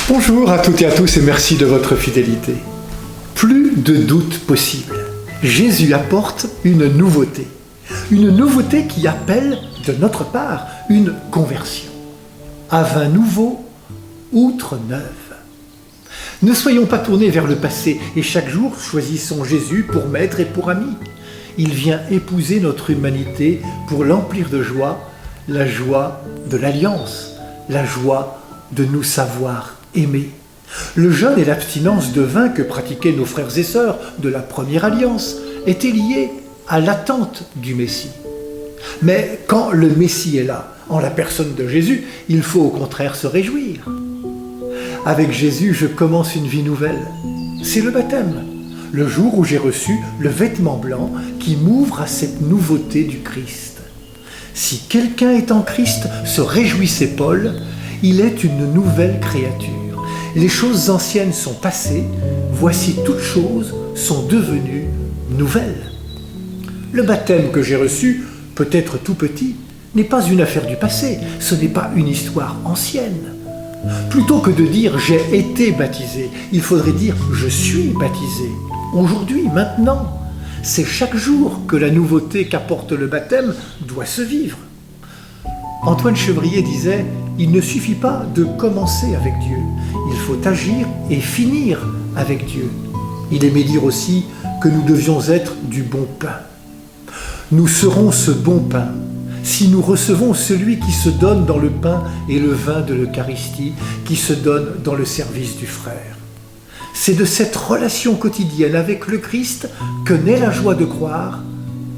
Bonjour à toutes et à tous et merci de votre fidélité. Plus de doute possible. Jésus apporte une nouveauté qui appelle de notre part une conversion. À vin nouveau, outre neuve. Ne soyons pas tournés vers le passé et chaque jour choisissons Jésus pour maître et pour ami. Il vient épouser notre humanité pour l'emplir de joie, la joie de l'alliance, la joie de nous savoir aimer. Le jeûne et l'abstinence de vin que pratiquaient nos frères et sœurs de la première alliance étaient liés à l'attente du Messie. Mais quand le Messie est là, en la personne de Jésus, il faut au contraire se réjouir. Avec Jésus, je commence une vie nouvelle. C'est le baptême, le jour où j'ai reçu le vêtement blanc qui m'ouvre à cette nouveauté du Christ. Si quelqu'un est en Christ, se réjouissait Paul, il est une nouvelle créature. Les choses anciennes sont passées, voici toutes choses sont devenues nouvelles. Le baptême que j'ai reçu, peut-être tout petit, n'est pas une affaire du passé, ce n'est pas une histoire ancienne. Plutôt que de dire « j'ai été baptisé », il faudrait dire « je suis baptisé ». Aujourd'hui, maintenant, c'est chaque jour que la nouveauté qu'apporte le baptême doit se vivre. Antoine Chevrier disait « il ne suffit pas de commencer avec Dieu, il faut agir et finir avec Dieu ». Il aimait dire aussi que nous devions être du bon pain. Nous serons ce bon pain si nous recevons celui qui se donne dans le pain et le vin de l'Eucharistie, qui se donne dans le service du frère. C'est de cette relation quotidienne avec le Christ que naît la joie de croire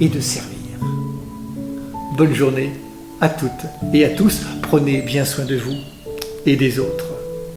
et de servir. Bonne journée à toutes et à tous. Prenez bien soin de vous et des autres.